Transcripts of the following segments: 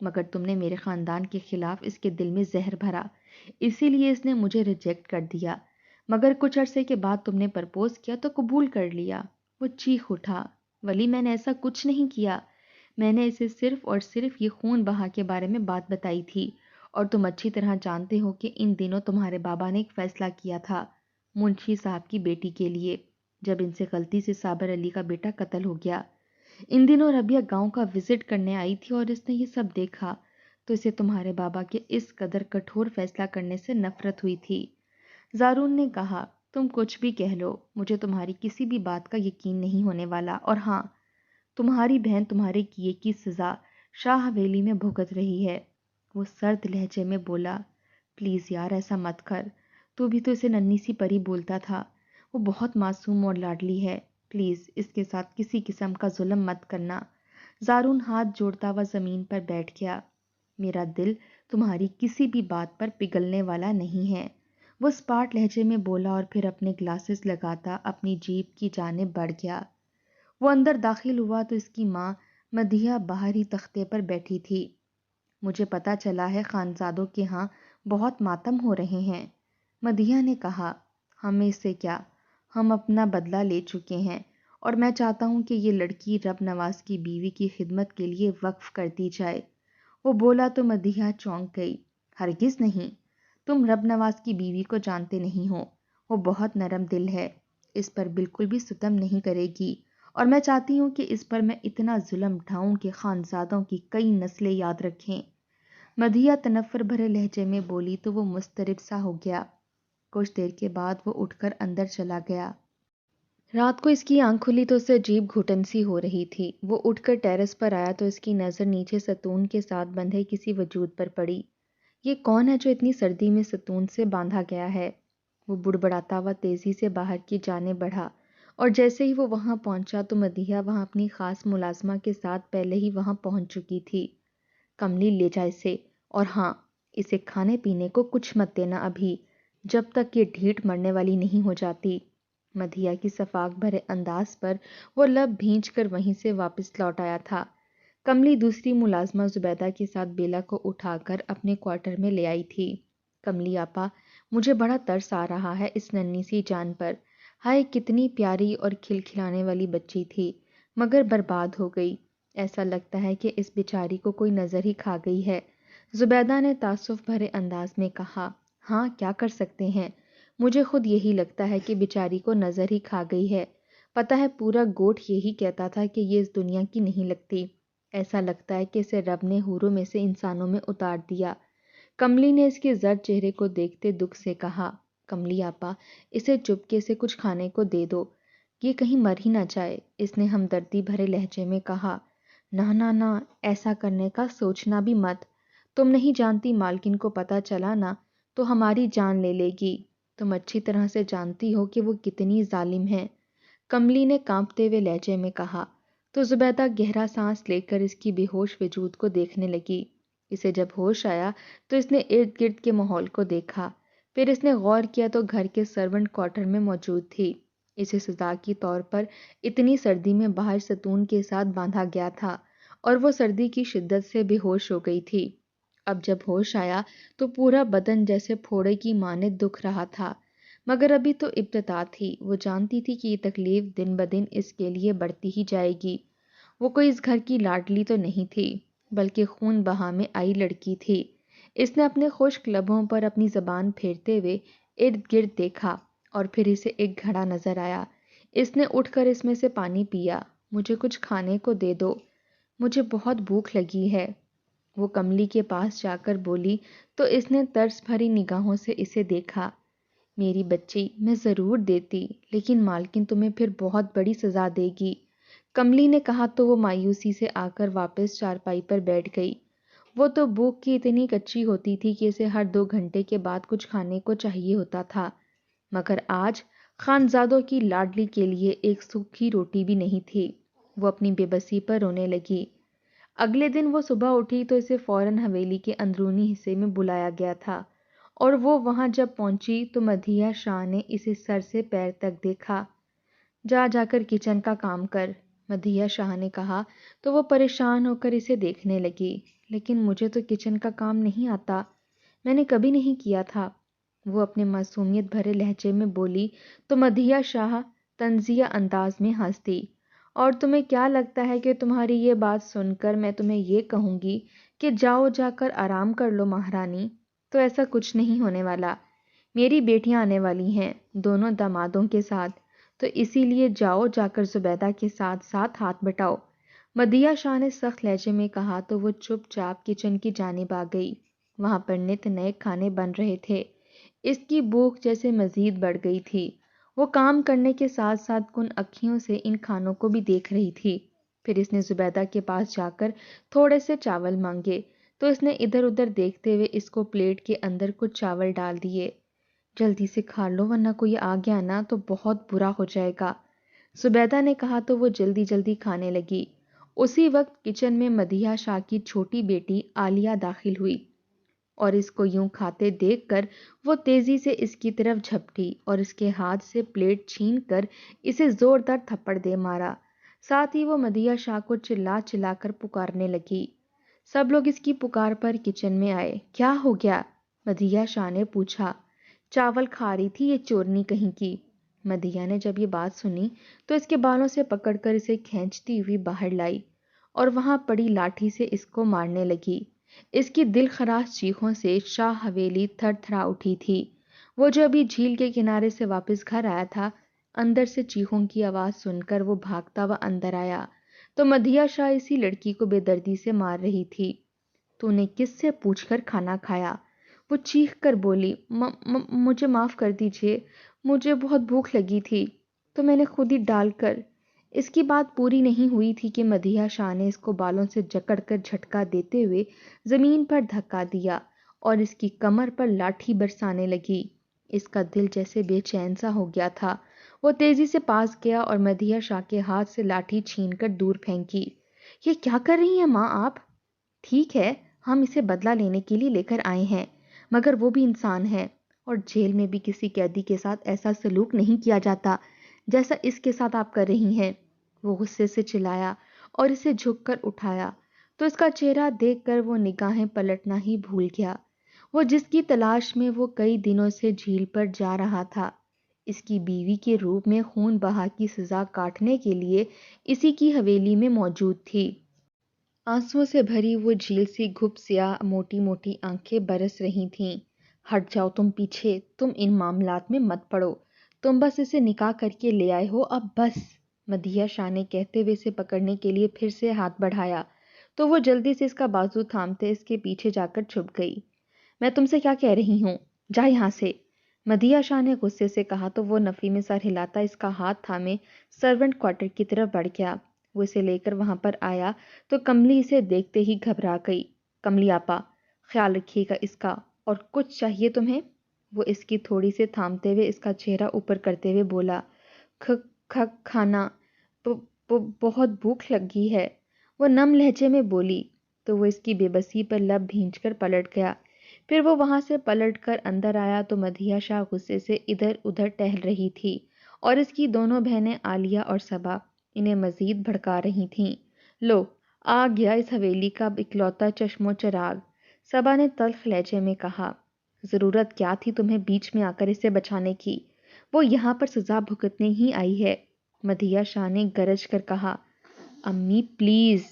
مگر تم نے میرے خاندان کے خلاف اس کے دل میں زہر بھرا، اسی لیے اس نے مجھے ریجیکٹ کر دیا، مگر کچھ عرصے کے بعد تم نے پرپوز کیا تو قبول کر لیا۔ وہ چیخ اٹھا، ولی میں نے ایسا کچھ نہیں کیا، میں نے اسے صرف اور صرف یہ خون بہا کے بارے میں بات بتائی تھی، اور تم اچھی طرح جانتے ہو کہ ان دنوں تمہارے بابا نے ایک فیصلہ کیا تھا منشی صاحب کی بیٹی کے لیے، جب ان سے غلطی سے صابر علی کا بیٹا قتل ہو گیا۔ ان دنوں ربیہ گاؤں کا وزٹ کرنے آئی تھی اور اس نے یہ سب دیکھا، تو اسے تمہارے بابا کے اس قدر کٹھور فیصلہ کرنے سے نفرت ہوئی تھی۔ زارون نے کہا، تم کچھ بھی کہہ لو، مجھے تمہاری کسی بھی بات کا یقین نہیں ہونے والا، اور ہاں، تمہاری بہن تمہارے کیے کی سزا شاہ حویلی میں بھگت رہی ہے۔ وہ سرد لہجے میں بولا، پلیز یار ایسا مت کر، تو بھی تو اسے ننھی سی پری بولتا تھا، وہ بہت معصوم اور لاڈلی ہے، پلیز اس کے ساتھ کسی قسم کا ظلم مت کرنا۔ زارون ہاتھ جوڑتا ہوا زمین پر بیٹھ گیا، میرا دل تمہاری کسی بھی بات پر پگھلنے والا نہیں ہے، وہ اسپاٹ لہجے میں بولا، اور پھر اپنے گلاسز لگاتا اپنی جیپ کی جانب بڑھ گیا۔ وہ اندر داخل ہوا تو اس کی ماں مدیحہ باہر ہی تختے پر بیٹھی تھی۔ مجھے پتا چلا ہے خانزادوں کے ہاں بہت ماتم ہو رہے ہیں، مدیحہ نے کہا۔ ہمیں سے کیا، ہم اپنا بدلہ لے چکے ہیں، اور میں چاہتا ہوں کہ یہ لڑکی رب نواز کی بیوی کی خدمت کے لیے وقف کر دی جائے۔ وہ بولا تو مدیحہ چونک گئی۔ ہرگز نہیں، تم رب نواز کی بیوی کو جانتے نہیں ہو، وہ بہت نرم دل ہے، اس پر بالکل بھی ستم نہیں کرے گی، اور میں چاہتی ہوں کہ اس پر میں اتنا ظلم ڈھاؤں کہ خانزادوں کی کئی نسلیں یاد رکھیں۔ مدیحہ تنفر بھرے لہجے میں بولی تو وہ مضطرب سا ہو گیا۔ کچھ دیر کے بعد وہ اٹھ کر اندر چلا گیا۔ رات کو اس کی آنکھ کھلی تو اسے عجیب گھٹن سی ہو رہی تھی۔ وہ اٹھ کر ٹیرس پر آیا تو اس کی نظر نیچے ستون کے ساتھ بندھے کسی وجود پر پڑی۔ یہ کون ہے جو اتنی سردی میں ستون سے باندھا گیا ہے؟ وہ بڑبڑاتا ہوا تیزی سے باہر کی جانب بڑھا، اور جیسے ہی وہ وہاں پہنچا تو مدیحہ وہاں اپنی خاص ملازمہ کے ساتھ پہلے ہی وہاں پہنچ چکی تھی۔ کملی لے جا اسے، اور ہاں، اسے کھانے پینے کو کچھ مت دینا ابھی، جب تک یہ ڈھیٹ مرنے والی نہیں ہو جاتی۔ مدیحہ کی شفاق بھرے انداز پر وہ لب بھینچ کر وہیں سے واپس لوٹ آیا تھا۔ کملی دوسری ملازمہ زبیدہ کے ساتھ بیلا کو اٹھا کر اپنے کوارٹر میں لے آئی تھی۔ کملی آپا، مجھے بڑا ترس آ رہا ہے اس ننھی سی جان پر، ہائے کتنی پیاری اور کھلکھلانے والی بچی تھی، مگر برباد ہو گئی، ایسا لگتا ہے کہ اس بیچاری کو کوئی نظر ہی کھا گئی ہے۔ زبیدہ نے تاسف بھرے انداز میں کہا، ہاں کیا کر سکتے ہیں، مجھے خود یہی لگتا ہے کہ بیچاری کو نظر ہی کھا گئی ہے، پتہ ہے پورا گوٹھ یہی کہتا تھا کہ یہ اس دنیا کی نہیں لگتی، ایسا لگتا ہے کہ اسے رب نے حوروں میں سے انسانوں میں اتار دیا۔ کملی نے اس کے زرد چہرے کو دیکھتے دکھ سے کہا، کملی آپا، اسے چپکے سے کچھ کھانے کو دے دو، یہ کہیں مر ہی نہ جائے، اس نے ہمدردی بھرے لہجے میں کہا۔ نہ نہ نہ، ایسا کرنے کا سوچنا بھی مت، تم نہیں جانتی مالکن کو پتہ چلا نا تو ہماری جان لے لے گی، تم اچھی طرح سے جانتی ہو کہ وہ کتنی ظالم ہے، کملی نے کانپتے ہوئے لہجے میں کہا۔ تو زبیدہ گہرا سانس لے کر اس کی بے ہوش وجود کو دیکھنے لگی۔ اسے جب ہوش آیا تو اس نے ارد گرد کے ماحول کو دیکھا، پھر اس نے غور کیا تو گھر کے سرونٹ کوارٹر میں موجود تھی۔ اسے سزا کی طور پر اتنی سردی میں باہر ستون کے ساتھ باندھا گیا تھا، اور وہ سردی کی شدت سے بے ہوش ہو گئی تھی۔ اب جب ہوش آیا تو پورا بدن جیسے پھوڑے کی مانند دکھ رہا تھا، مگر ابھی تو ابتدا تھی، وہ جانتی تھی کہ یہ تکلیف دن بدن اس کے لیے بڑھتی ہی جائے گی۔ وہ کوئی اس گھر کی لاڈلی تو نہیں تھی، بلکہ خون بہا میں آئی لڑکی تھی۔ اس نے اپنے خشک لبوں پر اپنی زبان پھیرتے ہوئے ارد گرد دیکھا، اور پھر اسے ایک گھڑا نظر آیا۔ اس نے اٹھ کر اس میں سے پانی پیا۔ مجھے کچھ کھانے کو دے دو، مجھے بہت بھوک لگی ہے، وہ کملی کے پاس جا کر بولی تو اس نے ترس بھری نگاہوں سے اسے دیکھا۔ میری بچی، میں ضرور دیتی، لیکن مالکن تمہیں پھر بہت بڑی سزا دے گی، کملی نے کہا تو وہ مایوسی سے آ کر واپس چارپائی پر بیٹھ گئی۔ وہ تو بھوک کی اتنی کچی ہوتی تھی کہ اسے ہر 2 گھنٹے کے بعد کچھ کھانے کو چاہیے ہوتا تھا، مگر آج خانزادوں کی لاڈلی کے لیے ایک سوکھی روٹی بھی نہیں تھی۔ وہ اپنی بے بسی پر رونے لگی۔ اگلے دن وہ صبح اٹھی تو اسے فوراً حویلی کے اندرونی حصے میں بلایا گیا تھا، اور وہ وہاں جب پہنچی تو مدیحہ شاہ نے اسے سر سے پیر تک دیکھا۔ جا کر کچن کا کام کر، مدیحہ شاہ نے کہا تو وہ پریشان ہو کر اسے دیکھنے لگی۔ لیکن مجھے تو کچن کا کام نہیں آتا، میں نے کبھی نہیں کیا تھا، وہ اپنے معصومیت بھرے لہجے میں بولی تو مدیحہ شاہ طنزیہ انداز میں ہنس دی۔ اور تمہیں کیا لگتا ہے کہ تمہاری یہ بات سن کر میں تمہیں یہ کہوں گی کہ جاؤ جا کر آرام کر لو مہارانی؟ تو ایسا کچھ نہیں ہونے والا، میری بیٹیاں آنے والی ہیں دونوں دامادوں کے ساتھ، تو اسی لیے جاؤ جا کر زبیدہ کے ساتھ ساتھ ہاتھ بٹاؤ۔ مدیحہ شاہ نے سخت لہجے میں کہا تو وہ چپ چاپ کچن کی جانب آ گئی۔ وہاں پر نت نئے کھانے بن رہے تھے، اس کی بھوک جیسے مزید بڑھ گئی تھی۔ وہ کام کرنے کے ساتھ ساتھ کن اکھیوں سے ان کھانوں کو بھی دیکھ رہی تھی۔ پھر اس نے زبیدہ کے پاس جا کر تھوڑے سے چاول مانگے تو اس نے ادھر ادھر دیکھتے ہوئے اس کو پلیٹ کے اندر کچھ چاول ڈال دیے۔ جلدی سے کھا لو ورنہ کوئی آ گیا نا تو بہت برا ہو جائے گا، زبیدہ نے کہا تو وہ جلدی جلدی کھانے لگی۔ اسی وقت کچن میں مدیحہ شاہ کی چھوٹی بیٹی عالیہ داخل ہوئی اور اس کو یوں کھاتے دیکھ کر وہ تیزی سے اس کی طرف جھپٹی اور اس کے ہاتھ سے پلیٹ چھین کر اسے زوردار تھپڑ دے مارا۔ ساتھ ہی وہ مدیحہ شاہ کو چلا چلا کر پکارنے لگی۔ سب لوگ اس کی پکار پر کچن میں آئے۔ کیا ہو گیا؟ مدیحہ شاہ نے پوچھا۔ چاول کھا رہی تھی یہ چورنی کہیں کی۔ مدیحہ نے جب یہ بات سنی تو اس کے بالوں سے پکڑ کر اسے کھینچتی ہوئی باہر لائی اور وہاں پڑی لاٹھی سے اس کو مارنے لگی۔ اس کی دل خراش چیخوں سے شاہ حویلی تھر تھرا اٹھی تھی۔ وہ جو ابھی جھیل کے کنارے سے واپس گھر آیا تھا، اندر سے چیخوں کی آواز سن کر وہ بھاگتا ہوا اندر آیا تو مدیحہ شاہ اسی لڑکی کو بے دردی سے مار رہی تھی۔ تو نے کس سے پوچھ کر کھانا کھایا؟ وہ چیخ کر بولی۔ مجھے معاف کر دیجیے، مجھے بہت بھوک لگی تھی تو میں نے خود ہی ڈال کر۔ اس کی بات پوری نہیں ہوئی تھی کہ مدیحہ شاہ نے اس کو بالوں سے جکڑ کر جھٹکا دیتے ہوئے زمین پر دھکا دیا اور اس کی کمر پر لاٹھی برسانے لگی۔ اس کا دل جیسے بے چین سا ہو گیا تھا۔ وہ تیزی سے پاس گیا اور مدیحہ شاہ کے ہاتھ سے لاٹھی چھین کر دور پھینکی۔ یہ کیا کر رہی ہیں ماں آپ؟ ٹھیک ہے، ہم اسے بدلہ لینے کے لیے لے کر آئے ہیں، مگر وہ بھی انسان ہے اور جیل میں بھی کسی قیدی کے ساتھ ایسا سلوک نہیں کیا جاتا جیسا اس کے ساتھ آپ کر رہی ہیں۔ وہ غصے سے چلایا اور اسے جھک کر اٹھایا تو اس کا چہرہ دیکھ کر وہ نگاہیں پلٹنا ہی بھول گیا۔ وہ جس کی تلاش میں وہ کئی دنوں سے جھیل پر جا رہا تھا، اس کی بیوی کے روپ میں خون بہا کی سزا کاٹنے کے لیے اسی کی حویلی میں موجود تھی۔ آنسوؤں سے بھری وہ جھیل سی گھپ سیاہ موٹی موٹی آنکھیں برس رہی تھیں۔ ہٹ جاؤ تم پیچھے، تم ان معاملات میں مت پڑو، تم بس اسے نکاح کر کے لے آئے ہو، اب بس۔ مدیحہ شاہ نے کہتے ہوئے اسے پکڑنے کے لیے پھر سے ہاتھ بڑھایا تو وہ جلدی سے اس کا بازو تھامتے اس کے پیچھے جا کر چھپ گئی۔ میں تم سے کیا کہہ رہی ہوں، جا یہاں سے، مدیحہ شاہ نے غصے سے کہا تو وہ نفی میں سر ہلاتا اس کا ہاتھ تھامے سرونٹ کوارٹر کی طرف بڑھ گیا۔ وہ اسے لے کر وہاں پر آیا تو کملی اسے دیکھتے ہی گھبرا گئی۔ کملی آپا، خیال رکھیے گا اس کا، اور کچھ چاہیے تمہیں؟ وہ اس کی تھوڑی سے تھامتے ہوئے اس کا چہرہ اوپر کرتے ہوئے بولا۔ کھانا، بہت بھوک لگی ہے، وہ نم لہجے میں بولی تو وہ اس کی بے بسی پر لب بھینچ کر پلٹ گیا۔ پھر وہ وہاں سے پلٹ کر اندر آیا تو مدیحہ شاہ غصے سے ادھر ادھر ٹہل رہی تھی اور اس کی دونوں بہنیں عالیہ اور صبا انہیں مزید بھڑکا رہی تھیں۔ لو، آ گیا اس حویلی کا اکلوتا چشم و چراغ، صبا نے تلخ لہجے میں کہا۔ ضرورت کیا تھی تمہیں بیچ میں آ کر اسے بچانے کی؟ وہ یہاں پر سزا بھگتنے ہی آئی ہے، مدیحہ شاہ نے گرج کر کہا۔ امی پلیز،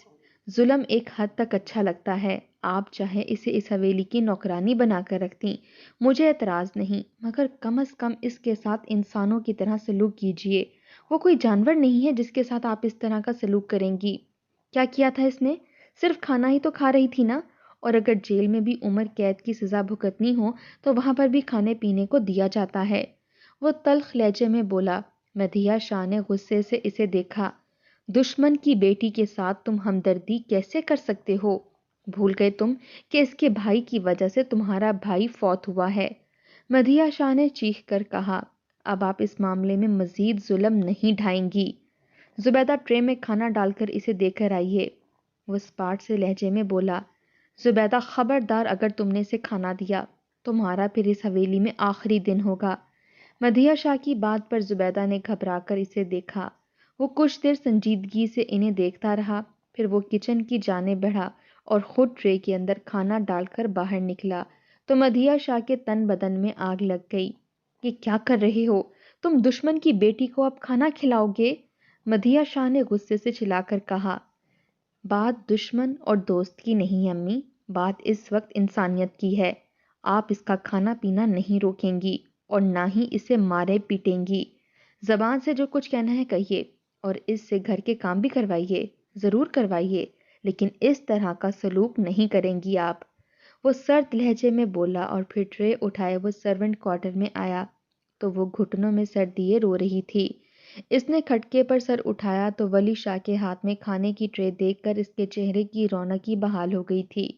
ظلم ایک حد تک اچھا لگتا ہے، آپ چاہے اسے اس حویلی کی نوکرانی بنا کر رکھتی، مجھے اعتراض نہیں، مگر کم از کم اس کے ساتھ انسانوں کی طرح سلوک کیجیے۔ وہ کوئی جانور نہیں ہے جس کے ساتھ آپ اس طرح کا سلوک کریں گی۔ کیا کیا تھا اس نے؟ صرف کھانا ہی تو کھا رہی تھی نا، اور اگر جیل میں بھی عمر قید کی سزا بھگتنی ہو تو وہاں پر بھی کھانے پینے کو دیا جاتا ہے، وہ تلخ لہجے میں بولا۔ مدیحہ شاہ نے غصے سے اسے دیکھا۔ دشمن کی بیٹی کے ساتھ تم ہمدردی کیسے کر سکتے ہو؟ بھول گئے تم کہ اس کے بھائی کی وجہ سے تمہارا بھائی فوت ہوا ہے، مدیحہ شاہ نے چیخ کر کہا۔ اب آپ اس معاملے میں مزید ظلم نہیں ڈھائیں گی؟ زبیدہ ٹرے میں کھانا ڈال کر اسے دے کر آئیے، وہ اسپاٹ سے لہجے میں بولا۔ زبیدہ خبردار، اگر تم نے اسے کھانا دیا تمہارا پھر اس حویلی میں آخری دن ہوگا۔ مدیحہ شاہ کی بات پر زبیدہ نے گھبرا کر اسے دیکھا۔ وہ کچھ دیر سنجیدگی سے انہیں دیکھتا رہا، پھر وہ کچن کی جانب بڑھا اور خود ٹرے کے اندر کھانا ڈال کر باہر نکلا تو مدھیہ شاہ کے تن بدن میں آگ لگ گئی۔ یہ کیا کر رہے ہو؟ تم دشمن کی بیٹی کو اب کھانا کھلاؤ گے؟ مدھیہ شاہ نے غصے سے چلا کر کہا۔ بات دشمن اور دوست کی نہیں امی، بات اس وقت انسانیت کی ہے۔ آپ اس کا کھانا پینا نہیں روکیں گی اور نہ ہی اسے مارے پیٹیں گی۔ زبان سے جو کچھ کہنا ہے کہیے اور اس سے گھر کے کام بھی کروائیے، ضرور کروائیے، لیکن اس طرح کا سلوک نہیں کریں گی آپ۔ وہ سرد لہجے میں بولا اور پھر ٹرے اٹھائے وہ سرونٹ کوارٹر میں آیا تو وہ گھٹنوں میں سر دیے رو رہی تھی۔ اس نے کھٹکے پر سر اٹھایا تو ولی شاہ کے ہاتھ میں کھانے کی ٹرے دیکھ کر اس کے چہرے کی رونق ہی بحال ہو گئی تھی۔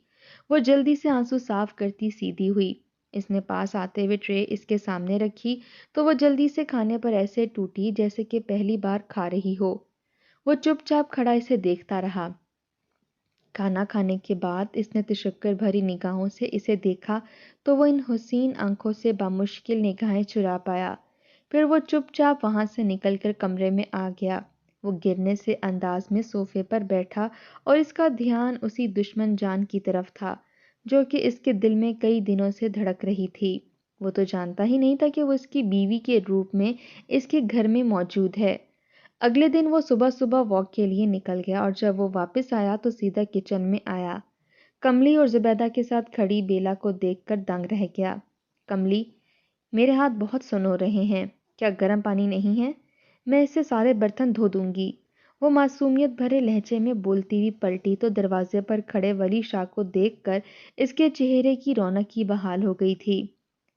وہ جلدی سے آنسو صاف کرتی سیدھی ہوئی۔ اس نے پاس آتے ہوئے ٹرے اس کے سامنے رکھی تو وہ جلدی سے کھانے پر ایسے ٹوٹی جیسے کہ پہلی بار کھا رہی ہو۔ وہ چپ چاپ کھڑا اسے دیکھتا رہا۔ کھانا کھانے کے بعد اس نے تشکر بھری نگاہوں سے اسے دیکھا تو وہ ان حسین آنکھوں سے بامشکل نگاہیں چرا پایا۔ پھر وہ چپ چاپ وہاں سے نکل کر کمرے میں آ گیا۔ وہ گرنے سے انداز میں صوفے پر بیٹھا اور اس کا دھیان اسی دشمن جان کی طرف تھا جو کہ اس کے دل میں کئی دنوں سے دھڑک رہی تھی۔ وہ تو جانتا ہی نہیں تھا کہ وہ اس کی بیوی کے روپ میں اس کے گھر میں موجود ہے۔ اگلے دن وہ صبح صبح واک کے لیے نکل گیا اور جب وہ واپس آیا تو سیدھا کچن میں آیا۔ کملی اور زبیدہ کے ساتھ کھڑی بیلا کو دیکھ کر دنگ رہ گیا۔ کملی، میرے ہاتھ بہت سن ہو رہے ہیں، کیا گرم پانی نہیں ہے؟ میں اس سے سارے برتن دھو دوں گی۔ وہ معصومیت بھرے لہجے میں بولتی ہوئی پلٹی تو دروازے پر کھڑے ولی شاہ کو دیکھ کر اس کے چہرے کی رونق ہی بحال ہو گئی تھی۔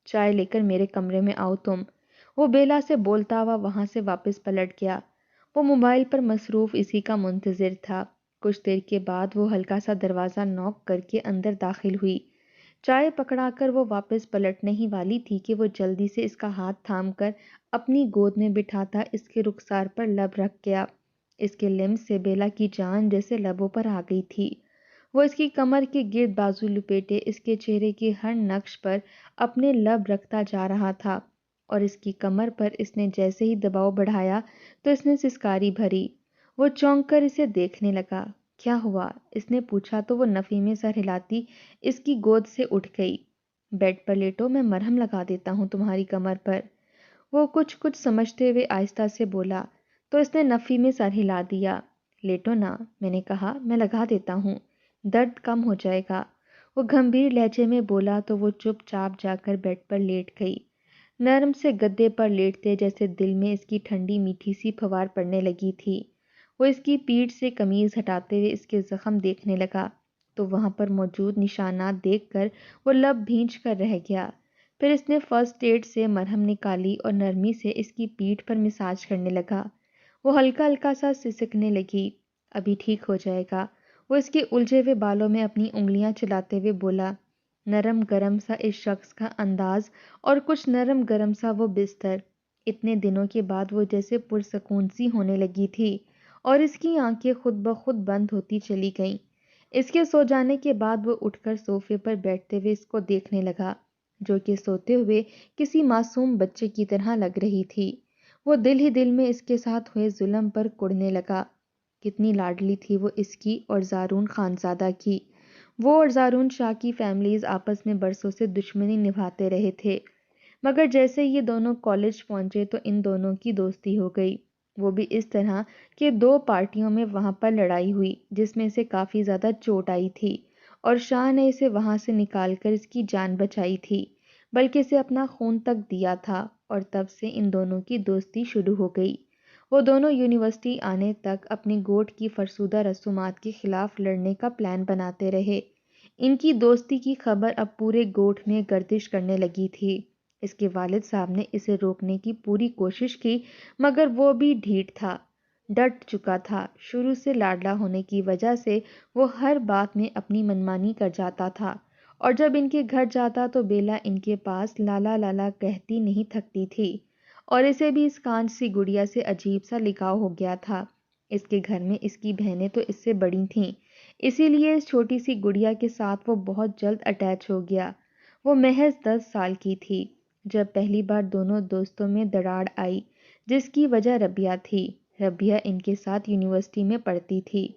چائے لے کر میرے کمرے میں آؤ تم۔ وہ بیلا سے بولتا ہوا وہاں سے واپس پلٹ گیا۔ وہ موبائل پر مصروف اسی کا منتظر تھا۔ کچھ دیر کے بعد وہ ہلکا سا دروازہ نوک کر کے اندر داخل ہوئی۔ چائے پکڑا کر وہ واپس پلٹنے ہی والی تھی کہ وہ جلدی سے اس کا ہاتھ تھام کر اپنی گود میں بٹھاتا اس کے رخسار پر لب رکھ گیا۔ اس کے لمس سے بیلا کی جان جیسے لبوں پر آ گئی تھی۔ وہ اس کی کمر کے گرد بازو لپیٹے اس کے چہرے کے ہر نقش پر اپنے لب رکھتا جا رہا تھا اور اس کی کمر پر اس نے جیسے ہی دباؤ بڑھایا تو اس نے سسکاری بھری۔ وہ چونک کر اسے دیکھنے لگا۔ کیا ہوا؟ اس نے پوچھا تو وہ نفی میں سر ہلاتی اس کی گود سے اٹھ گئی۔ بیڈ پر لیٹو، میں مرہم لگا دیتا ہوں تمہاری کمر پر۔ وہ کچھ سمجھتے ہوئے آہستہ سے بولا تو اس نے نفی میں سر ہلا دیا۔ لیٹو نا، میں نے کہا، میں لگا دیتا ہوں، درد کم ہو جائے گا۔ وہ گھمبیر لہجے میں بولا تو وہ چپ چاپ جا کر بیڈ پر لیٹ گئی۔ نرم سے گدے پر لیٹتے جیسے دل میں اس کی ٹھنڈی میٹھی سی پھوار پڑنے لگی تھی۔ وہ اس کی پیٹھ سے قمیض ہٹاتے ہوئے اس کے زخم دیکھنے لگا تو وہاں پر موجود نشانات دیکھ کر وہ لب بھینچ کر رہ گیا۔ پھر اس نے فرسٹ ایڈ سے مرہم نکالی اور نرمی سے اس کی پیٹھ پر مساج کرنے لگا۔ وہ ہلکا ہلکا سا سسکنے لگی۔ ابھی ٹھیک ہو جائے گا۔ وہ اس کے الجھے ہوئے بالوں میں اپنی انگلیاں چلاتے ہوئے بولا۔ نرم گرم سا اس شخص کا انداز اور کچھ نرم گرم سا وہ بستر۔ اتنے دنوں کے بعد وہ جیسے پرسکون سی ہونے لگی تھی اور اس کی آنکھیں خود بخود بند ہوتی چلی گئیں۔ اس کے سو جانے کے بعد وہ اٹھ کر صوفے پر بیٹھتے ہوئے اس کو دیکھنے لگا جو کہ سوتے ہوئے کسی معصوم بچے کی طرح لگ رہی تھی۔ وہ دل ہی دل میں اس کے ساتھ ہوئے ظلم پر کڑنے لگا۔ کتنی لاڈلی تھی وہ اس کی اور زارون خانزادہ کی۔ وہ اور زارون شاہ کی فیملیز آپس میں برسوں سے دشمنی نبھاتے رہے تھے، مگر جیسے یہ دونوں کالج پہنچے تو ان دونوں کی دوستی ہو گئی، وہ بھی اس طرح کہ دو پارٹیوں میں وہاں پر لڑائی ہوئی جس میں اسے کافی زیادہ چوٹ آئی تھی اور شاہ نے اسے وہاں سے نکال کر اس کی جان بچائی تھی، بلکہ اسے اپنا خون تک دیا تھا، اور تب سے ان دونوں کی دوستی شروع ہو گئی۔ وہ دونوں یونیورسٹی آنے تک اپنی گوٹ کی فرسودہ رسومات کے خلاف لڑنے کا پلان بناتے رہے۔ ان کی دوستی کی خبر اب پورے گوٹھ میں گردش کرنے لگی تھی۔ اس کے والد صاحب نے اسے روکنے کی پوری کوشش کی مگر وہ بھی ڈھیٹ تھا، ڈٹ چکا تھا۔ شروع سے لاڈلا ہونے کی وجہ سے وہ ہر بات میں اپنی منمانی کر جاتا تھا اور جب ان کے گھر جاتا تو بیلا ان کے پاس لالا لالا کہتی نہیں تھکتی تھی، اور اسے بھی اس کانچ سی گڑیا سے عجیب سا لگاؤ ہو گیا تھا۔ اس کے گھر میں اس کی بہنیں تو اس سے بڑی تھیں، اسی لیے اس چھوٹی سی گڑیا کے ساتھ وہ بہت جلد اٹیچ ہو گیا۔ وہ محض 10 سال کی تھی جب پہلی بار دونوں دوستوں میں دراڑ آئی، جس کی وجہ ربیہ تھی۔ ربیہ ان کے ساتھ یونیورسٹی میں پڑھتی تھی۔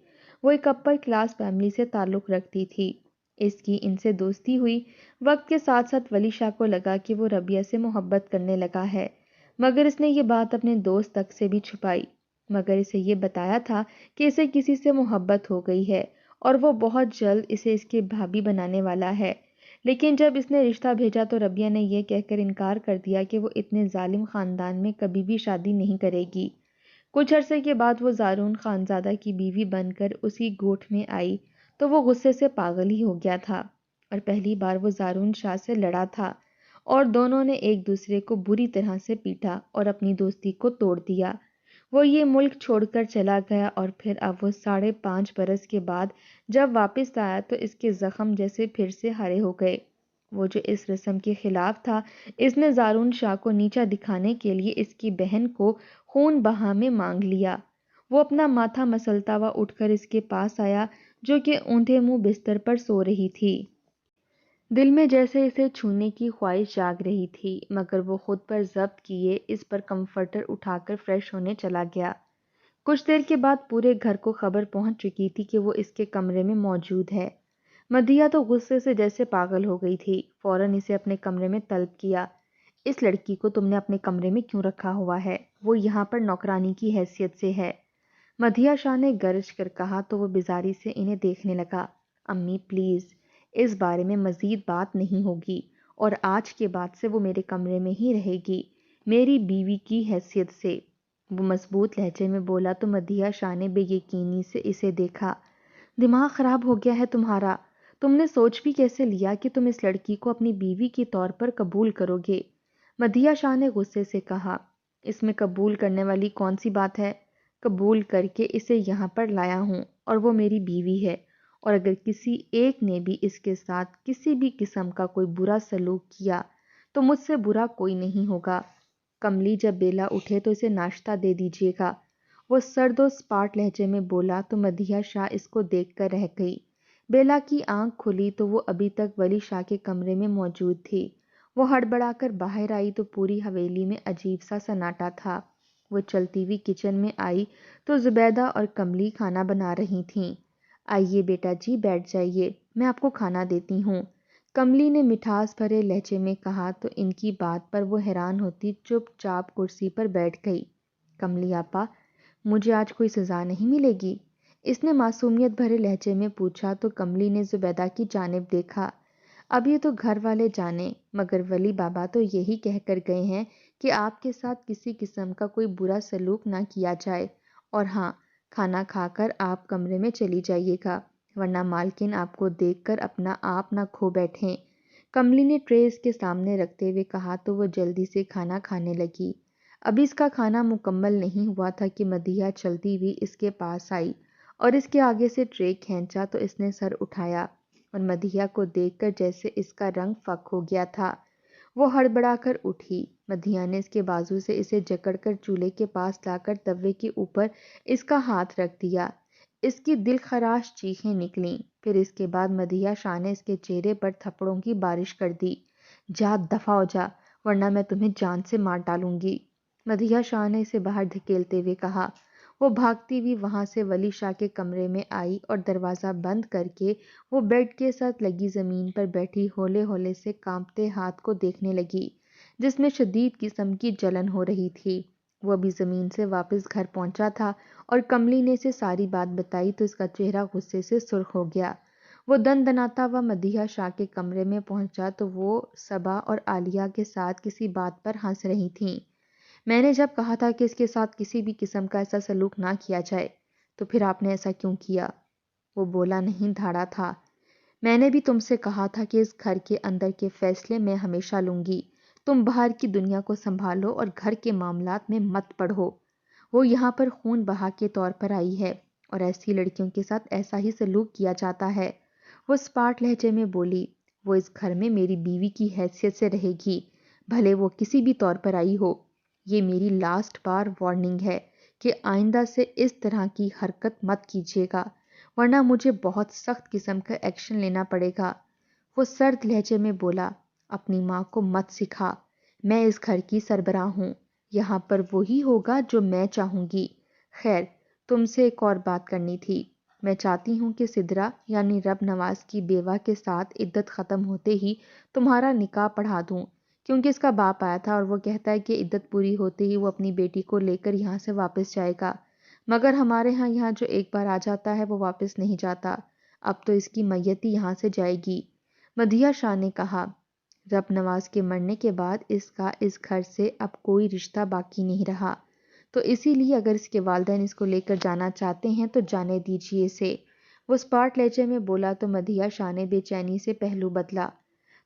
وہ ایک اپر کلاس فیملی سے تعلق رکھتی تھی۔ اس کی ان سے دوستی ہوئی۔ وقت کے ساتھ ساتھ ولی شاہ کو لگا کہ وہ ربیہ سے محبت کرنے لگا ہے، مگر اس نے یہ بات اپنے دوست تک سے بھی چھپائی۔ مگر اسے یہ بتایا تھا کہ اسے کسی سے محبت ہو گئی ہے اور وہ بہت جلد اسے اس کی بھابھی بنانے والا ہے۔ لیکن جب اس نے رشتہ بھیجا تو ربیہ نے یہ کہہ کر انکار کر دیا کہ وہ اتنے ظالم خاندان میں کبھی بھی شادی نہیں کرے گی۔ کچھ عرصے کے بعد وہ زارون خانزادہ کی بیوی بن کر اسی گوٹھ میں آئی تو وہ غصے سے پاگل ہی ہو گیا تھا، اور پہلی بار وہ زارون شاہ سے لڑا تھا اور دونوں نے ایک دوسرے کو بری طرح سے پیٹا اور اپنی دوستی کو توڑ دیا۔ وہ یہ ملک چھوڑ کر چلا گیا اور پھر اب وہ 5.5 برس کے بعد جب واپس آیا تو اس کے زخم جیسے پھر سے ہرے ہو گئے۔ وہ جو اس رسم کے خلاف تھا، اس نے زارون شاہ کو نیچا دکھانے کے لیے اس کی بہن کو خون بہا میں مانگ لیا۔ وہ اپنا ماتھا مسلتا ہوا اٹھ کر اس کے پاس آیا جو کہ اونھے منہ بستر پر سو رہی تھی۔ دل میں جیسے اسے چھونے کی خواہش جاگ رہی تھی، مگر وہ خود پر ضبط کیے اس پر کمفرٹر اٹھا کر فریش ہونے چلا گیا۔ کچھ دیر کے بعد پورے گھر کو خبر پہنچ چکی تھی کہ وہ اس کے کمرے میں موجود ہے۔ مدیحہ تو غصے سے جیسے پاگل ہو گئی تھی، فوراً اسے اپنے کمرے میں طلب کیا۔ اس لڑکی کو تم نے اپنے کمرے میں کیوں رکھا ہوا ہے؟ وہ یہاں پر نوکرانی کی حیثیت سے ہے۔ مدیحہ شاہ نے گرج کر کہا تو وہ بیزاری سے انہیں دیکھنے لگا۔ امی پلیز، اس بارے میں مزید بات نہیں ہوگی اور آج کے بعد سے وہ میرے کمرے میں ہی رہے گی، میری بیوی کی حیثیت سے، وہ مضبوط لہجے میں بولا تو مدیحہ شاہ نے بے یقینی سے اسے دیکھا۔ دماغ خراب ہو گیا ہے تمہارا؟ تم نے سوچ بھی کیسے لیا کہ تم اس لڑکی کو اپنی بیوی کے طور پر قبول کرو گے؟ مدیحہ شاہ نے غصے سے کہا، اس میں قبول کرنے والی کون سی بات ہے؟ قبول کر کے اسے یہاں پر لایا ہوں اور وہ میری بیوی ہے، اور اگر کسی ایک نے بھی اس کے ساتھ کسی بھی قسم کا کوئی برا سلوک کیا تو مجھ سے برا کوئی نہیں ہوگا۔ کملی جب بیلا اٹھے تو اسے ناشتہ دے دیجیے گا، وہ سرد و سپاٹ لہجے میں بولا تو مدیحہ شاہ اس کو دیکھ کر رہ گئی۔ بیلا کی آنکھ کھلی تو وہ ابھی تک ولی شاہ کے کمرے میں موجود تھی۔ وہ ہڑبڑا کر باہر آئی تو پوری حویلی میں عجیب سا سناٹا تھا۔ وہ چلتی ہوئی کچن میں آئی تو زبیدہ اور کملی کھانا بنا رہی تھیں۔ آئیے بیٹا جی، بیٹھ جائیے، میں آپ کو کھانا دیتی ہوں، کملی نے مٹھاس بھرے لہجے میں کہا تو ان کی بات پر وہ حیران ہوتی چپ چاپ کرسی پر بیٹھ گئی۔ کملی آپا، مجھے آج کوئی سزا نہیں ملے گی؟ اس نے معصومیت بھرے لہجے میں پوچھا تو کملی نے زبیدہ کی جانب دیکھا۔ اب یہ تو گھر والے جانے، مگر ولی بابا تو یہی کہہ کر گئے ہیں کہ آپ کے ساتھ کسی قسم کا کوئی برا سلوک نہ کیا جائے، اور ہاں، کھانا کھا کر آپ کمرے میں چلی جائیے گا، ورنہ مالکن آپ کو دیکھ کر اپنا آپ نہ کھو بیٹھیں۔ کملی نے ٹرے اس کے سامنے رکھتے ہوئے کہا تو وہ جلدی سے کھانا کھانے لگی۔ ابھی اس کا کھانا مکمل نہیں ہوا تھا کہ مدیحہ چلتی ہوئی اس کے پاس آئی اور اس کے آگے سے ٹرے کھینچا تو اس نے سر اٹھایا اور مدیحہ کو دیکھ کر جیسے اس کا رنگ فک ہو گیا تھا۔ وہ ہڑبڑا کر اٹھی۔ مدیحہ نے اس کے بازو سے اسے جکڑ کر چولہے کے پاس لا کر توے کے اوپر اس کا ہاتھ رکھ دیا۔ اس کی دل خراش چیخیں نکلیں، پھر اس کے بعد مدیحہ شاہ نے اس کے چہرے پر تھپڑوں کی بارش کر دی۔ جا، دفع ہو جا، ورنہ میں تمہیں جان سے مار ڈالوں گی، مدیحہ شاہ نے اسے باہر دھکیلتے ہوئے کہا۔ وہ بھاگتی ہوئی وہاں سے ولی شاہ کے کمرے میں آئی اور دروازہ بند کر کے وہ بیڈ کے ساتھ لگی زمین پر بیٹھی ہولے ہولے سے کانپتے ہاتھ کو دیکھنے لگی، جس میں شدید قسم کی جلن ہو رہی تھی۔ وہ ابھی زمین سے واپس گھر پہنچا تھا اور کملی نے اسے ساری بات بتائی تو اس کا چہرہ غصے سے سرخ ہو گیا۔ وہ دن دناتا ہوا مدیحہ شاہ کے کمرے میں پہنچا تو وہ صبا اور عالیہ کے ساتھ کسی بات پر ہنس رہی تھیں۔ میں نے جب کہا تھا کہ اس کے ساتھ کسی بھی قسم کا ایسا سلوک نہ کیا جائے تو پھر آپ نے ایسا کیوں کیا؟ وہ بولا نہیں دھاڑا تھا۔ میں نے بھی تم سے کہا تھا کہ اس گھر کے اندر کے فیصلے میں ہمیشہ لوں گی، تم باہر کی دنیا کو سنبھالو اور گھر کے معاملات میں مت پڑھو۔ وہ یہاں پر خون بہا کے طور پر آئی ہے اور ایسی لڑکیوں کے ساتھ ایسا ہی سلوک کیا جاتا ہے، وہ سپاٹ لہجے میں بولی۔ وہ اس گھر میں میری بیوی کی حیثیت سے رہے گی، بھلے وہ کسی بھی طور پر آئی ہو۔ یہ میری لاسٹ بار وارننگ ہے کہ آئندہ سے اس طرح کی حرکت مت کیجیے گا، ورنہ مجھے بہت سخت قسم کا ایکشن لینا پڑے گا، وہ سرد لہجے میں بولا۔ اپنی ماں کو مت سکھا، میں اس گھر کی سربراہ ہوں، یہاں پر وہی ہوگا جو میں چاہوں گی۔ خیر، تم سے ایک اور بات کرنی تھی، میں چاہتی ہوں کہ سدرا یعنی رب نواز کی بیوہ کے ساتھ عدت ختم ہوتے ہی تمہارا نکاح پڑھا دوں، کیونکہ اس کا باپ آیا تھا اور وہ کہتا ہے کہ عدت پوری ہوتے ہی وہ اپنی بیٹی کو لے کر یہاں سے واپس جائے گا، مگر ہمارے یہاں جو ایک بار آ جاتا ہے وہ واپس نہیں جاتا، اب تو اس کی میت ہی یہاں سے جائے گی۔ مدیحہ شاہ نے کہا، رب نواز کے مرنے کے بعد اس کا اس گھر سے اب کوئی رشتہ باقی نہیں رہا، تو اسی لیے اگر اس کے والدین اس کو لے کر جانا چاہتے ہیں تو جانے دیجیے اسے۔ وہ اسپاٹ لہجے میں بولا تو مدیحہ شاہ نے بے چینی سے پہلو بدلا۔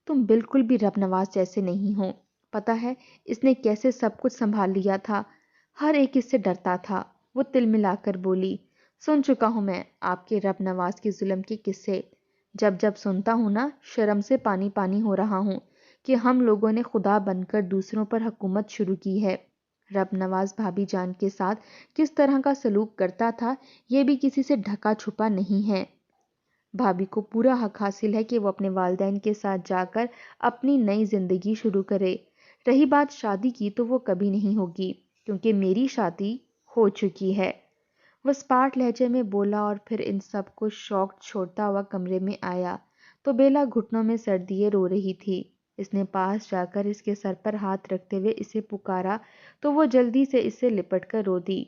تم بالکل بھی رب نواز جیسے نہیں ہو، پتہ ہے اس نے کیسے سب کچھ سنبھال لیا تھا، ہر ایک اس سے ڈرتا تھا۔ وہ تل ملا کر بولی، سن چکا ہوں میں آپ کے رب نواز کے ظلم کے قصے، جب جب سنتا ہوں نا شرم سے پانی پانی ہو رہا ہوں کہ ہم لوگوں نے خدا بن کر دوسروں پر حکومت شروع کی ہے۔ رب نواز بھابھی جان کے ساتھ کس طرح کا سلوک کرتا تھا یہ بھی کسی سے ڈھکا چھپا نہیں ہے۔ بھابھی کو پورا حق حاصل ہے کہ وہ اپنے والدین کے ساتھ جا کر اپنی نئی زندگی شروع کرے۔ رہی بات شادی کی تو وہ کبھی نہیں ہوگی کیونکہ میری شادی ہو چکی ہے۔ وہ اسپاٹ لہجے میں بولا اور پھر ان سب کو شوق چھوڑتا ہوا کمرے میں آیا تو بیلا گھٹنوں میں سر دیے رو رہی تھی۔ اس نے پاس جا کر اس کے سر پر ہاتھ رکھتے ہوئے اسے پکارا تو وہ جلدی سے اس سے لپٹ کر رو دی۔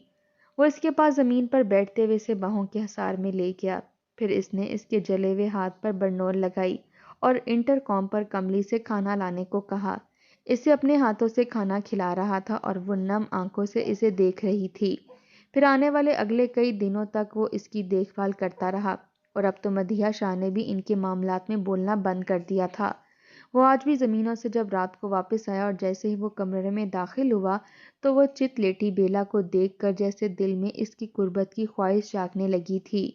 وہ اس کے پاس زمین پر بیٹھتے ہوئے اسے باہوں کے حصار میں لے گیا، پھر اس نے اس کے جلے ہوئے ہاتھ پر برنول لگائی اور انٹر کام پر کملی سے کھانا لانے کو کہا۔ اسے اپنے ہاتھوں سے کھانا کھلا رہا تھا اور وہ نم آنکھوں سے اسے دیکھ رہی تھی۔ پھر آنے والے اگلے کئی دنوں تک وہ اس کی دیکھ بھال کرتا رہا اور اب تو مدیحہ شاہ نے بھی ان کے معاملات میں بولنا بند کر دیا تھا۔ وہ آج بھی زمینوں سے جب رات کو واپس آیا اور جیسے ہی وہ کمرے میں داخل ہوا تو وہ چت لیٹی بیلا کو دیکھ کر جیسے دل میں اس کی قربت کی خواہش جاگنے لگی تھی۔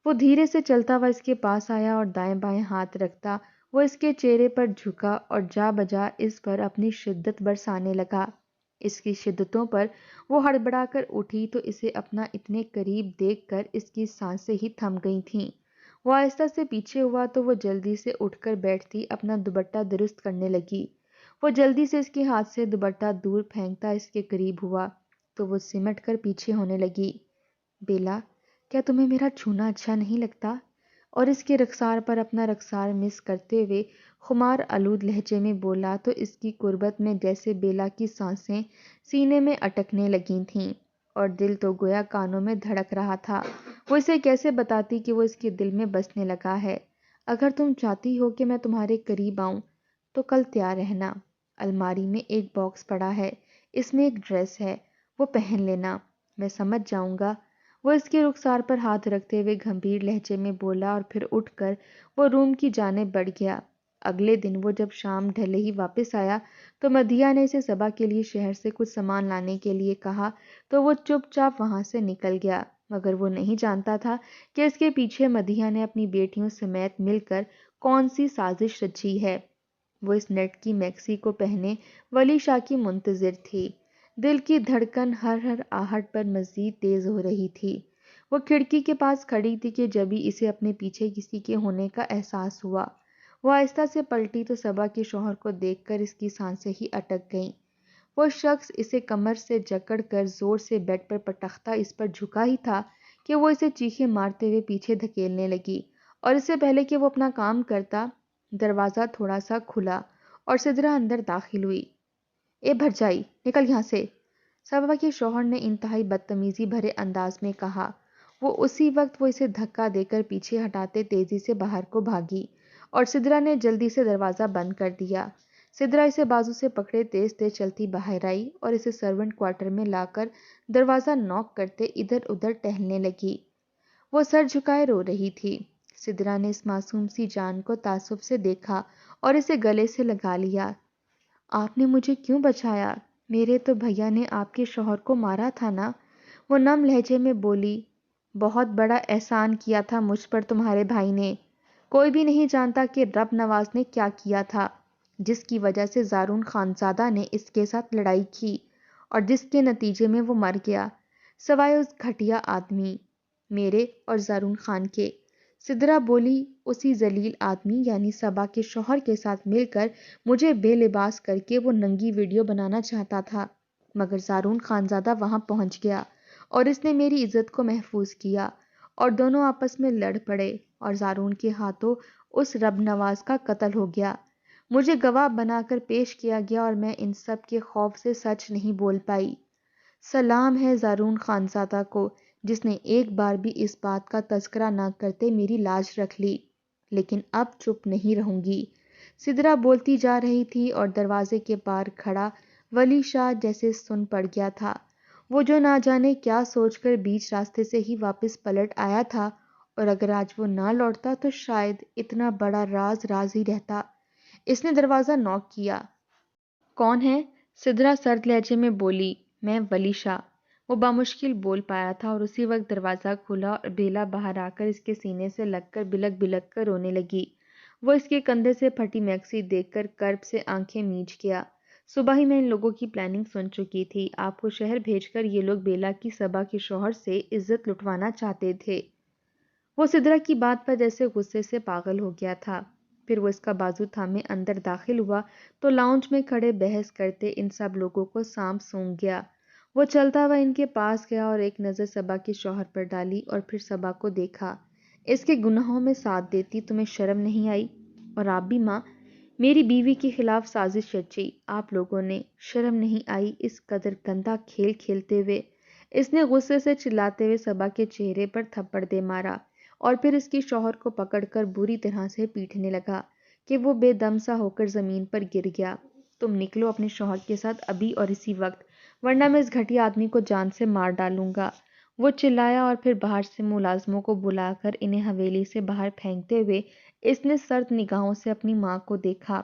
وہ دھیرے سے چلتا ہوا اس کے پاس آیا اور دائیں بائیں ہاتھ رکھتا وہ اس کے چہرے پر جھکا اور جا بجا اس پر اپنی شدت برسانے لگا۔ اس کی شدتوں پر وہ ہڑبڑا کر اٹھی تو اسے اپنا اتنے قریب دیکھ کر اس کی سانسیں ہی تھم گئی تھیں۔ وہ آہستہ سے پیچھے ہوا تو وہ جلدی سے اٹھ کر بیٹھتی اپنا دوپٹہ درست کرنے لگی۔ وہ جلدی سے اس کے ہاتھ سے دوپٹہ دور پھینکتا اس کے قریب ہوا تو وہ سمٹ کر پیچھے ہونے لگی۔ بیلا، کیا تمہیں میرا چھونا اچھا نہیں لگتا؟ اور اس کے رخسار پر اپنا رخسار مس کرتے ہوئے خمار آلود لہجے میں بولا تو اس کی قربت میں جیسے بیلا کی سانسیں سینے میں اٹکنے لگی تھیں اور دل تو گویا کانوں میں دھڑک رہا تھا۔ وہ اسے کیسے بتاتی کہ وہ اس کے دل میں بسنے لگا ہے۔ اگر تم چاہتی ہو کہ میں تمہارے قریب آؤں تو کل تیار رہنا، الماری میں ایک باکس پڑا ہے، اس میں ایک ڈریس ہے، وہ پہن لینا، میں سمجھ جاؤں گا۔ وہ اس کے رخسار پر ہاتھ رکھتے ہوئے گھمبیر لہجے میں بولا اور پھر اٹھ کر وہ روم کی جانب بڑھ گیا۔ اگلے دن وہ جب شام ڈھلے ہی واپس آیا تو مدیحہ نے اسے صبا کے لیے شہر سے کچھ سامان لانے کے لیے کہا تو وہ چپ چاپ وہاں سے نکل گیا، مگر وہ نہیں جانتا تھا کہ اس کے پیچھے مدیحہ نے اپنی بیٹیوں سمیت مل کر کون سی سازش رچی ہے۔ وہ اس نیٹ کی میکسی کو پہنے ولی شاہ کی منتظر تھی۔ دل کی دھڑکن ہر ہر آہٹ پر مزید تیز ہو رہی تھی۔ وہ کھڑکی کے پاس کھڑی تھی کہ جبھی اسے اپنے پیچھے کسی کے ہونے کا احساس ہوا۔ وہ آہستہ سے پلٹی تو صبا کے شوہر کو دیکھ کر اس کی سانسیں ہی اٹک گئیں۔ وہ شخص اسے کمر سے جکڑ کر زور سے بیڈ پر پٹختا اس پر جھکا ہی تھا کہ وہ اسے چیخیں مارتے ہوئے پیچھے دھکیلنے لگی اور اس سے پہلے کہ وہ اپنا کام کرتا دروازہ تھوڑا سا کھلا اور سدرا اندر داخل ہوئی۔ اے بھرجائی، نکل یہاں سے، صبا کے شوہر نے انتہائی بدتمیزی بھرے انداز میں کہا۔ وہ اسی وقت وہ اسے دھکا دے کر پیچھے ہٹاتے تیزی سے باہر کو بھاگی اور سدرا نے جلدی سے دروازہ بند کر دیا۔ سدرا اسے بازو سے پکڑے تیز تیز چلتی باہر آئی اور اسے سرونٹ کوارٹر میں لا کر دروازہ نوک کرتے ادھر ادھر ٹہلنے لگی۔ وہ سر جھکائے رو رہی تھی۔ سدرا نے اس معصوم سی جان کو تعصب سے دیکھا اور اسے گلے سے لگا لیا۔ آپ نے مجھے کیوں بچایا؟ میرے تو بھیا نے آپ کے شوہر کو مارا تھا نا؟ وہ نم لہجے میں بولی، بہت بڑا احسان کیا تھا مجھ پر تمہارے بھائی نے۔ کوئی بھی نہیں جانتا کہ رب نواز نے کیا کیا تھا، جس کی وجہ سے زارون خانزادہ نے اس کے ساتھ لڑائی کی اور جس کے نتیجے میں وہ مر گیا، سوائے اس گھٹیا آدمی میرے اور زارون خان کے۔ سدرا بولی، اسی ذلیل آدمی یعنی صبا کے شوہر کے ساتھ مل کر مجھے بے لباس کر کے وہ ننگی ویڈیو بنانا چاہتا تھا، مگر زارون خانزادہ وہاں پہنچ گیا اور اس نے میری عزت کو محفوظ کیا اور دونوں آپس میں لڑ پڑے اور زارون کے ہاتھوں اس رب نواز کا قتل ہو گیا۔ مجھے گواہ بنا کر پیش کیا گیا اور میں ان سب کے خوف سے سچ نہیں بول پائی۔ سلام ہے زارون خانزادہ کو جس نے ایک بار بھی اس بات کا تذکرہ نہ کرتے میری لاج رکھ لی، لیکن اب چپ نہیں رہوں گی۔ سدرا بولتی جا رہی تھی اور دروازے کے پار کھڑا ولی شاہ جیسے سن پڑ گیا تھا۔ وہ جو نہ جانے کیا سوچ کر بیچ راستے سے ہی واپس پلٹ آیا تھا، اور اگر آج وہ نہ لوٹتا تو شاید اتنا بڑا راز راز ہی رہتا۔ اس نے دروازہ نوک کیا۔ کون ہے؟ سدرا سرد لہجے میں بولی۔ میں ولی شاہ۔ وہ بامشکل بول پایا تھا اور اسی وقت دروازہ کھلا اور بیلا باہر آ کر اس کے سینے سے لگ کر بلک بلک کر رونے لگی۔ وہ اس کے کندھے سے پھٹی میکسی دیکھ کر کرب سے آنکھیں میچ گیا۔ صبح ہی میں ان لوگوں کی پلاننگ سن چکی تھی۔ آپ کو شہر بھیج کر یہ لوگ بیلا کی صبا کے شوہر سے عزت لٹوانا چاہتے تھے۔ وہ سدرا کی بات پر جیسے غصے سے پاگل ہو گیا تھا۔ پھر وہ اس کا بازو تھامے اندر داخل ہوا تو لاؤنج میں کھڑے بحث کرتے ان سب لوگوں کو سانپ سونگھ گیا۔ وہ چلتا ہوا ان کے پاس گیا اور ایک نظر صبا کے شوہر پر ڈالی اور پھر صبا کو دیکھا۔ اس کے گناہوں میں ساتھ دیتی تمہیں شرم نہیں آئی؟ اور آپ بھی ماں، میری بیوی کے خلاف سازش رچی، آپ لوگوں نے شرم نہیں آئی اس قدر گندا کھیل کھیلتے ہوئے؟ اس نے غصے سے چلاتے ہوئے صبا کے چہرے پر تھپڑ دے مارا اور پھر اس کے شوہر کو پکڑ کر بری طرح سے پیٹنے لگا کہ وہ بے دم سا ہو کر زمین پر گر گیا۔ تم نکلو اپنے شوہر کے ساتھ ابھی اور اسی وقت، ورنہ میں اس گھٹیا آدمی کو جان سے مار ڈالوں گا، وہ چلایا اور پھر باہر سے ملازموں کو بلا کر انہیں حویلی سے باہر پھینکتے ہوئے اس نے سرد نگاہوں سے اپنی ماں کو دیکھا۔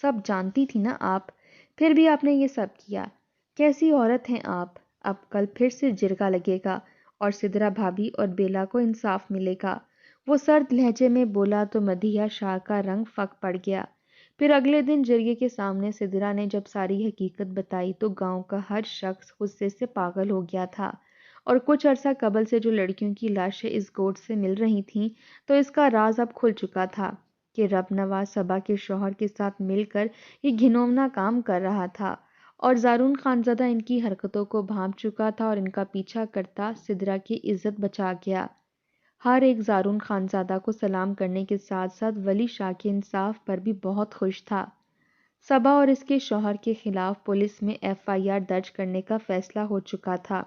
سب جانتی تھی نا آپ، پھر بھی آپ نے یہ سب کیا؟ کیسی عورت ہیں آپ؟ اب کل پھر سے جرگا لگے گا اور سدرا بھابھی اور بیلا کو انصاف ملے گا۔ وہ سرد لہجے میں بولا تو مدیحہ شاہ کا رنگ فک پڑ گیا۔ پھر اگلے دن جرگے کے سامنے سدرا نے جب ساری حقیقت بتائی تو گاؤں کا ہر شخص غصے سے پاگل ہو گیا تھا، اور کچھ عرصہ قبل سے جو لڑکیوں کی لاشیں اس گوٹ سے مل رہی تھیں تو اس کا راز اب کھل چکا تھا کہ رب نواز صبا کے شوہر کے ساتھ مل کر یہ گھناؤنا کام کر رہا تھا، اور زارون خانزادہ ان کی حرکتوں کو بھانپ چکا تھا اور ان کا پیچھا کرتا سدرا کی عزت بچا گیا۔ ہر ایک زارون خانزادہ کو سلام کرنے کے ساتھ ساتھ ولی شاہ کے انصاف پر بھی بہت خوش تھا۔ صبا اور اس کے شوہر کے خلاف پولیس میں FIR درج کرنے کا فیصلہ ہو چکا تھا،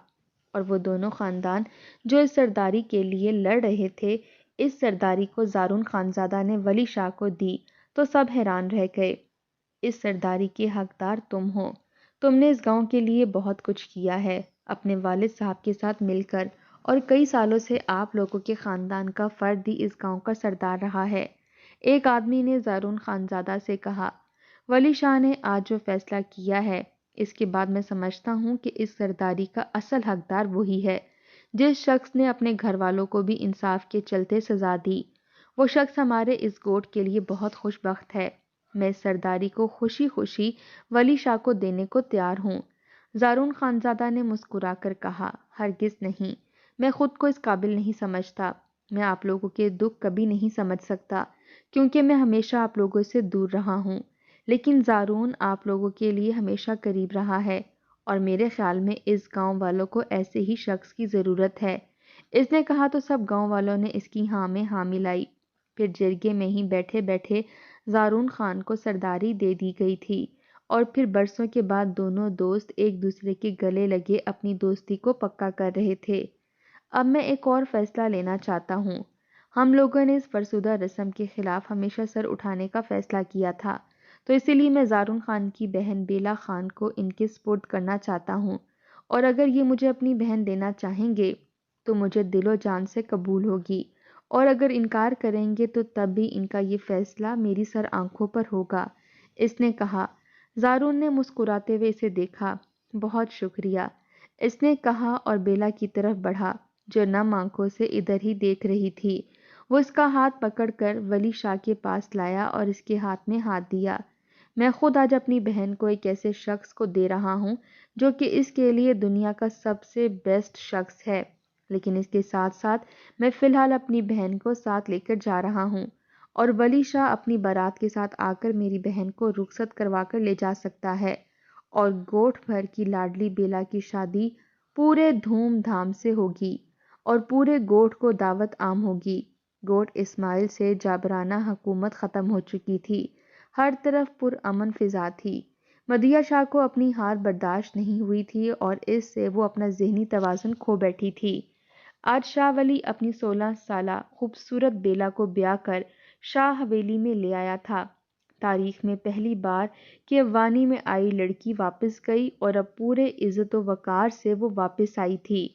اور وہ دونوں خاندان جو اس سرداری کے لیے لڑ رہے تھے، اس سرداری کو زارون خانزادہ نے ولی شاہ کو دی تو سب حیران رہ گئے۔ اس سرداری کے حقدار تم ہو۔ تم نے اس گاؤں کے لیے بہت کچھ کیا ہے اپنے والد صاحب کے ساتھ مل کر، اور کئی سالوں سے آپ لوگوں کے خاندان کا فرد ہی اس گاؤں کا سردار رہا ہے۔ ایک آدمی نے زارون خانزادہ سے کہا۔ ولی شاہ نے آج جو فیصلہ کیا ہے، اس کے بعد میں سمجھتا ہوں کہ اس سرداری کا اصل حقدار وہی ہے جس شخص نے اپنے گھر والوں کو بھی انصاف کے چلتے سزا دی۔ وہ شخص ہمارے اس گوٹ کے لیے بہت خوش بخت ہے۔ میں اس سرداری کو خوشی خوشی ولی شاہ کو دینے کو تیار ہوں۔ زارون خانزادہ نے مسکرا کر کہا، ہرگز نہیں، میں خود کو اس قابل نہیں سمجھتا۔ میں آپ لوگوں کے دکھ کبھی نہیں سمجھ سکتا کیونکہ میں ہمیشہ آپ لوگوں سے دور رہا ہوں، لیکن زارون آپ لوگوں کے لیے ہمیشہ قریب رہا ہے، اور میرے خیال میں اس گاؤں والوں کو ایسے ہی شخص کی ضرورت ہے۔ اس نے کہا تو سب گاؤں والوں نے اس کی ہاں میں ہاں ملائی۔ پھر جرگے میں ہی بیٹھے بیٹھے زارون خان کو سرداری دے دی گئی تھی، اور پھر برسوں کے بعد دونوں دوست ایک دوسرے کے گلے لگے اپنی دوستی کو پکا کر رہے تھے۔ اب میں ایک اور فیصلہ لینا چاہتا ہوں۔ ہم لوگوں نے اس فرسودہ رسم کے خلاف ہمیشہ سر اٹھانے کا فیصلہ کیا تھا، تو اسی لیے میں زارون خان کی بہن بیلا خان کو ان کے سپرد کرنا چاہتا ہوں، اور اگر یہ مجھے اپنی بہن دینا چاہیں گے تو مجھے دل و جان سے قبول ہوگی، اور اگر انکار کریں گے تو تب بھی ان کا یہ فیصلہ میری سر آنکھوں پر ہوگا، اس نے کہا۔ زارون نے مسکراتے ہوئے اسے دیکھا۔ بہت شکریہ، اس نے کہا اور بیلا کی طرف بڑھا جو نم آنکھوں سے ادھر ہی دیکھ رہی تھی۔ وہ اس کا ہاتھ پکڑ کر ولی شاہ کے پاس لایا اور اس کے ہاتھ میں ہاتھ دیا۔ میں خود آج اپنی بہن کو ایک ایسے شخص کو دے رہا ہوں جو کہ اس کے لیے دنیا کا سب سے بیسٹ شخص ہے، لیکن اس کے ساتھ ساتھ میں فی الحال اپنی بہن کو ساتھ لے کر جا رہا ہوں، اور ولی شاہ اپنی بارات کے ساتھ آ کر میری بہن کو رخصت کروا کر لے جا سکتا ہے، اور گوٹ بھر کی لاڈلی بیلا کی شادی پورے دھوم دھام سے ہوگی، اور پورے گوٹھ کو دعوت عام ہوگی۔ گوٹھ اسماعیل سے جابرانہ حکومت ختم ہو چکی تھی، ہر طرف پرامن فضا تھی۔ مدیحہ شاہ کو اپنی ہار برداشت نہیں ہوئی تھی اور اس سے وہ اپنا ذہنی توازن کھو بیٹھی تھی۔ آج شاہ ولی اپنی 16 سالہ خوبصورت بیلا کو بیاہ کر شاہ حویلی میں لے آیا تھا۔ تاریخ میں پہلی بار کہ وانی میں آئی لڑکی واپس گئی اور اب پورے عزت و وقار سے وہ واپس آئی تھی۔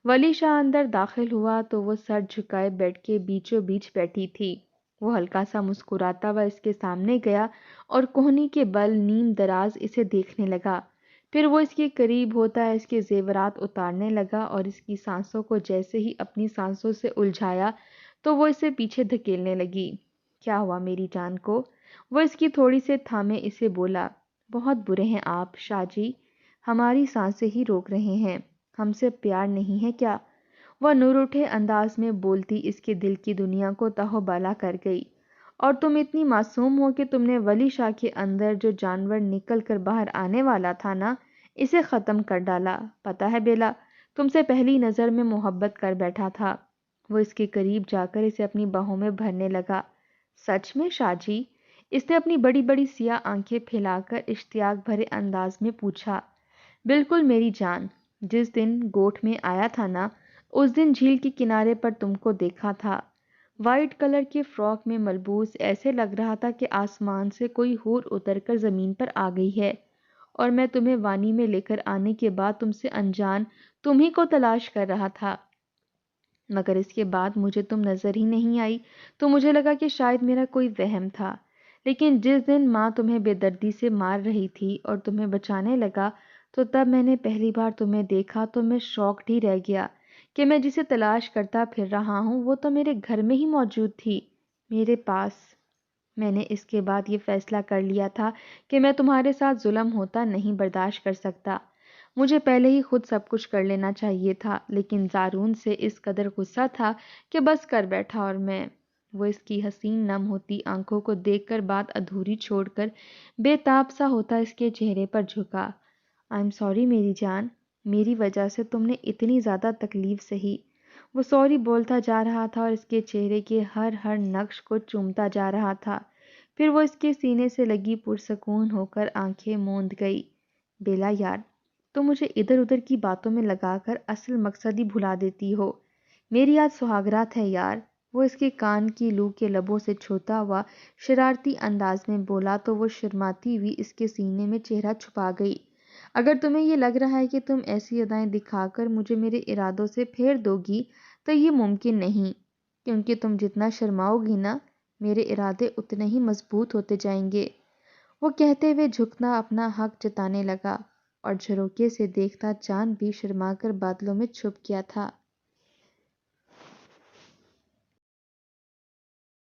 ولی شاہ اندر داخل ہوا تو وہ سر جھکائے بیڈ کے بیچوں بیچ بیٹھی تھی۔ وہ ہلکا سا مسکراتا ہوا اس کے سامنے گیا اور کوہنی کے بل نیم دراز اسے دیکھنے لگا۔ پھر وہ اس کے قریب ہوتا ہے اس کے زیورات اتارنے لگا اور اس کی سانسوں کو جیسے ہی اپنی سانسوں سے الجھایا تو وہ اسے پیچھے دھکیلنے لگی۔ کیا ہوا میری جان کو؟ وہ اس کی تھوڑی سے تھامے اسے بولا۔ بہت برے ہیں آپ شاہ جی، ہماری سانسیں ہی روک رہے ہیں، ہم سے پیار نہیں ہے کیا؟ وہ نور اٹھے انداز میں بولتی اس کے دل کی دنیا کو تہو بالا کر گئی۔ اور تم اتنی معصوم ہو کہ تم نے ولی شاہ کے اندر جو جانور نکل کر باہر آنے والا تھا نا، اسے ختم کر ڈالا۔ پتہ ہے بیلا، تم سے پہلی نظر میں محبت کر بیٹھا تھا۔ وہ اس کے قریب جا کر اسے اپنی باہوں میں بھرنے لگا۔ سچ میں شاہ جی؟ اس نے اپنی بڑی بڑی سیاہ آنکھیں پھیلا کر اشتیاق بھرے انداز میں پوچھا۔ بالکل میری جان، جس دن گوٹھ میں آیا تھا نا، اس دن جھیل کے کنارے پر تم کو دیکھا تھا۔ وائٹ کلر کے فراک میں ملبوس، ایسے لگ رہا تھا کہ آسمان سے کوئی حور اتر کر زمین پر آ گئی ہے، اور میں تمہیں وانی میں لے کر آنے کے بعد تم سے انجان تمہیں کو تلاش کر رہا تھا، مگر اس کے بعد مجھے تم نظر ہی نہیں آئی تو مجھے لگا کہ شاید میرا کوئی وہم تھا۔ لیکن جس دن ماں تمہیں بے دردی سے مار رہی تھی اور تمہیں بچانے لگا تو تب میں نے پہلی بار تمہیں دیکھا تو میں شاکڈ ہی رہ گیا کہ میں جسے تلاش کرتا پھر رہا ہوں وہ تو میرے گھر میں ہی موجود تھی، میرے پاس۔ میں نے اس کے بعد یہ فیصلہ کر لیا تھا کہ میں تمہارے ساتھ ظلم ہوتا نہیں برداشت کر سکتا۔ مجھے پہلے ہی خود سب کچھ کر لینا چاہیے تھا، لیکن زارون سے اس قدر غصہ تھا کہ بس کر بیٹھا اور میں۔ وہ اس کی حسین نم ہوتی آنکھوں کو دیکھ کر بات ادھوری چھوڑ کر بے تاب سا ہوتا اس کے چہرے پر جھکا۔ آئی ایم سوری میری جان، میری وجہ سے تم نے اتنی زیادہ تکلیف سہی۔ وہ سوری بولتا جا رہا تھا اور اس کے چہرے کے ہر نقش کو چومتا جا رہا تھا۔ پھر وہ اس کے سینے سے لگی پرسکون ہو کر آنکھیں موند گئی۔ بیلا یار، تم مجھے ادھر ادھر کی باتوں میں لگا کر اصل مقصد ہی بھلا دیتی ہو۔ میری آج سہاگرات ہے یار۔ وہ اس کے کان کی لو کے لبوں سے چھوتا ہوا شرارتی انداز میں بولا تو وہ شرماتی ہوئی اس کے سینے میں چہرہ چھپا گئی۔ اگر تمہیں یہ لگ رہا ہے کہ تم ایسی ادائیں دکھا کر مجھے میرے ارادوں سے پھیر دو گی تو یہ ممکن نہیں، کیونکہ تم جتنا شرماؤ گی نا، میرے ارادے اتنے ہی مضبوط ہوتے جائیں گے۔ وہ کہتے ہوئے جھکنا اپنا حق جتانے لگا اور جھروکے سے دیکھتا چاند بھی شرما کر بادلوں میں چھپ گیا تھا۔